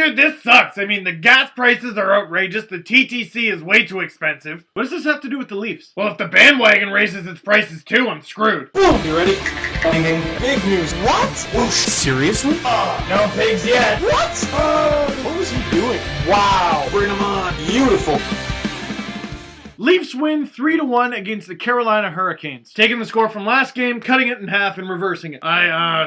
Dude, this sucks. I mean, the gas prices are outrageous. The TTC is way too expensive. What does this have to do with the Leafs? Well, if the bandwagon raises its prices too, I'm screwed. Boom! You ready? Big news. What? Whoosh. Seriously? No pigs yet. What? What was he doing? Wow. Bring him on. Beautiful. Leafs win 3-1 against the Carolina Hurricanes. Taking the score from last game, cutting it in half, and reversing it.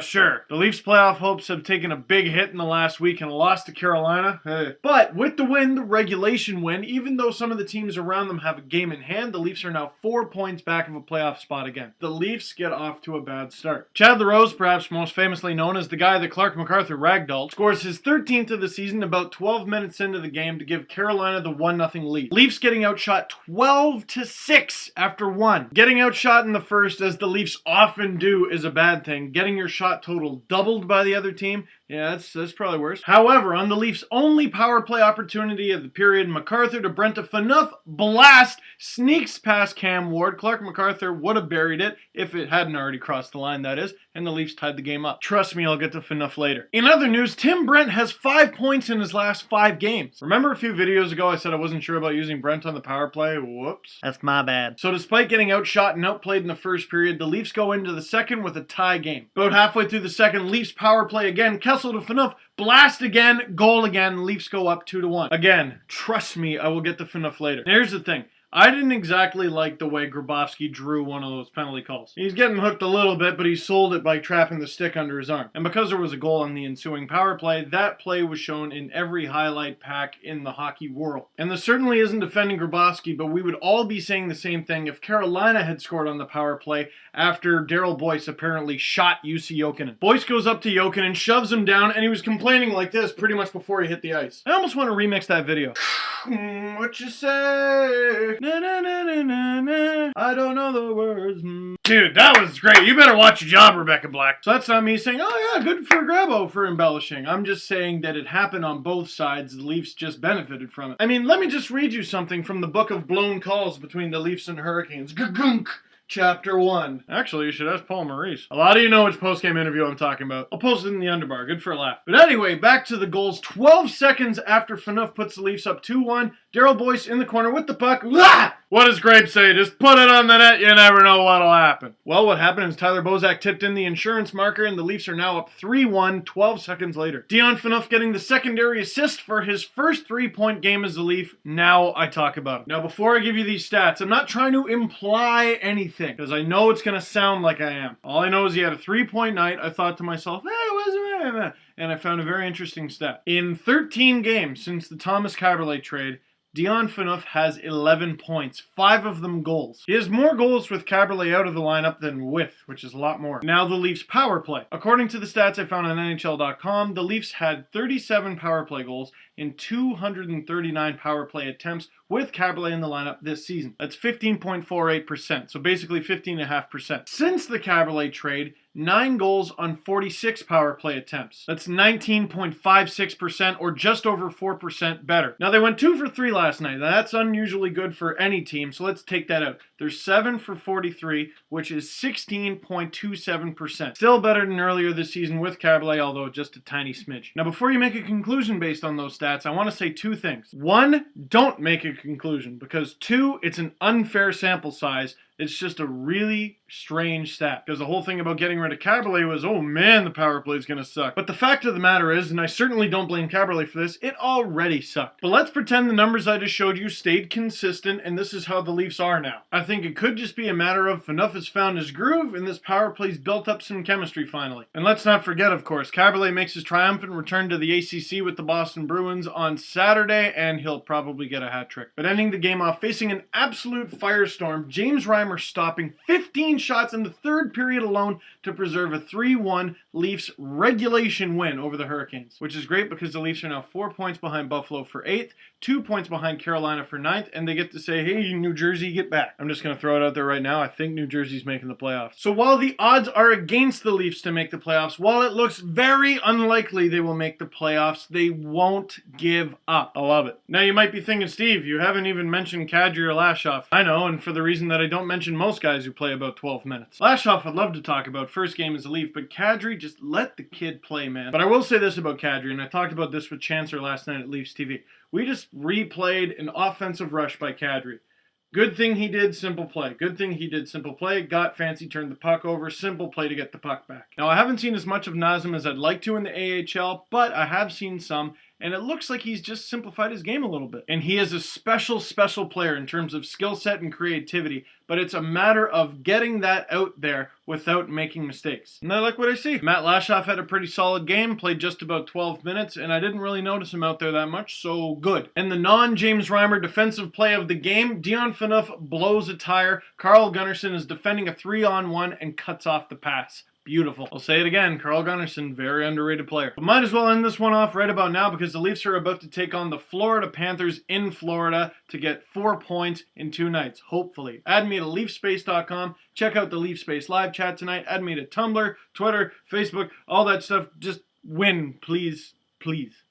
Sure. The Leafs' playoff hopes have taken a big hit in the last week and lost to Carolina. But with the win, the regulation win, even though some of the teams around them have a game in hand, the Leafs are now 4 points back of a playoff spot again. The Leafs get off to a bad start. Chad LaRose, perhaps most famously known as the guy that Clark MacArthur ragdolled, scores his 13th of the season about 12 minutes into the game to give Carolina the 1-0 lead. Leafs getting outshot 12-6 after 1. Getting outshot in the first, as the Leafs often do, is a bad thing. Getting your shot total doubled by the other team, yeah, that's probably worse. However, on the Leafs' only power play opportunity of the period, MacArthur to Brent Phaneuf blast sneaks past Cam Ward. Clark MacArthur would have buried it if it hadn't already crossed the line, that is, and the Leafs tied the game up. Trust me, I'll get to Phaneuf later. In other news, Tim Brent has 5 points in his last 5 games. Remember a few videos ago I said I wasn't sure about using Brent on the power play? Whoops. That's my bad. So despite getting outshot and outplayed in the first period, the Leafs go into the second with a tie game. About halfway through the second, Leafs power play again. Kessel to Phaneuf, blast again, goal again. Leafs go up 2-1. Again, trust me, I will get to Phaneuf later. And here's the thing. I didn't exactly like the way Grabowski drew one of those penalty calls. He's getting hooked a little bit, but he sold it by trapping the stick under his arm. And because there was a goal on the ensuing power play, that play was shown in every highlight pack in the hockey world. And this certainly isn't defending Grabowski, but we would all be saying the same thing if Carolina had scored on the power play after Daryl Boyce apparently shot Jussi Jokinen. Boyce goes up to Jokinen, shoves him down, and he was complaining like this pretty much before he hit the ice. I almost want to remix that video. What you say? Na, na, na, na, na, na. I don't know the words. Dude, that was great. You better watch your job, Rebecca Black. So that's not me saying, oh yeah, good for Grabo for embellishing. I'm just saying that it happened on both sides. The Leafs just benefited from it. I mean, let me just read you something from the book of blown calls between the Leafs and Hurricanes. Gunk. Chapter 1. Actually, you should ask Paul Maurice. A lot of you know which post-game interview I'm talking about. I'll post it in the underbar. Good for a laugh. But anyway, back to the goals. 12 seconds after Phaneuf puts the Leafs up 2-1, Daryl Boyce in the corner with the puck. Ah! What does Grape say? Just put it on the net. You never know what'll happen. Well, what happened is Tyler Bozak tipped in the insurance marker, and the Leafs are now up 3-1 12 seconds later. Dion Phaneuf getting the secondary assist for his first 3-point game as a Leaf. Now I talk about it. Now, before I give you these stats, I'm not trying to imply anything, because I know it's going to sound like I am. All I know is he had a 3-point night. I thought to myself, and I found a very interesting stat. In 13 games since the Thomas Caberlet trade, Dion Phaneuf has 11 points, 5 of them goals. He has more goals with Caberlet out of the lineup than with, which is a lot more. Now the Leafs power play. According to the stats I found on NHL.com, the Leafs had 37 power play goals in 239 power play attempts with Caberlet in the lineup this season. That's 15.48%, so basically 15.5%. Since the Caberlet trade, 9 goals on 46 power play attempts. That's 19.56%, or just over 4% better. Now they went 2 for 3 last night. Now that's unusually good for any team, so let's take that out. They're 7 for 43, which is 16.27%. Still better than earlier this season with Caberlet, although just a tiny smidge. Now before you make a conclusion based on those stats, I want to say 2 things. 1, don't make a conclusion, because 2, it's an unfair sample size. It's just a really strange stat, because the whole thing about getting rid of Caberlet was, oh man, the power play is going to suck. But the fact of the matter is, and I certainly don't blame Caberlet for this, it already sucked. But let's pretend the numbers I just showed you stayed consistent, and this is how the Leafs are now. I think it could just be a matter of Phaneuf has found his groove, and this power play's built up some chemistry finally. And let's not forget, of course, Caberlet makes his triumphant return to the ACC with the Boston Bruins on Saturday, and he'll probably get a hat trick. But ending the game off facing an absolute firestorm, James Reim stopping 15 shots in the third period alone to preserve a 3-1 Leafs regulation win over the Hurricanes, which is great because the Leafs are now 4 points behind Buffalo for 8th, 2 points behind Carolina for 9th, and they get to say, hey, New Jersey, get back. I'm just going to throw it out there right now. I think New Jersey's making the playoffs. So while the odds are against the Leafs to make the playoffs, while it looks very unlikely they will make the playoffs, they won't give up. I love it. Now you might be thinking, Steve, you haven't even mentioned Kadri or Lashoff. I know, and for the reason that I don't mention mention most guys who play about 12 minutes. Lashoff I'd love to talk about. First game as a Leaf, but Kadri, just let the kid play, man. But I will say this about Kadri, and I talked about this with Chancellor last night at Leafs TV. We just replayed an offensive rush by Kadri. Good thing he did, simple play. Good thing he did, simple play. Got fancy, turned the puck over. Simple play to get the puck back. Now, I haven't seen as much of Nazem as I'd like to in the AHL, but I have seen some, and it looks like he's just simplified his game a little bit. And he is a special player in terms of skill set and creativity, but it's a matter of getting that out there without making mistakes. And I like what I see. Matt Lashoff had a pretty solid game, played just about 12 minutes, and I didn't really notice him out there that much, so good. And the non-James Reimer defensive play of the game, Dion Phaneuf blows a tire. Carl Gunnarsson is defending a 3-on-1 and cuts off the pass. Beautiful. I'll say it again, Carl Gunnarsson, very underrated player. But might as well end this one off right about now because the Leafs are about to take on the Florida Panthers in Florida to get 4 points in 2 nights, hopefully. Add me to LeafSpace.com. Check out the Leaf Space live chat tonight. Add me to Tumblr, Twitter, Facebook, all that stuff. Just win, please, please.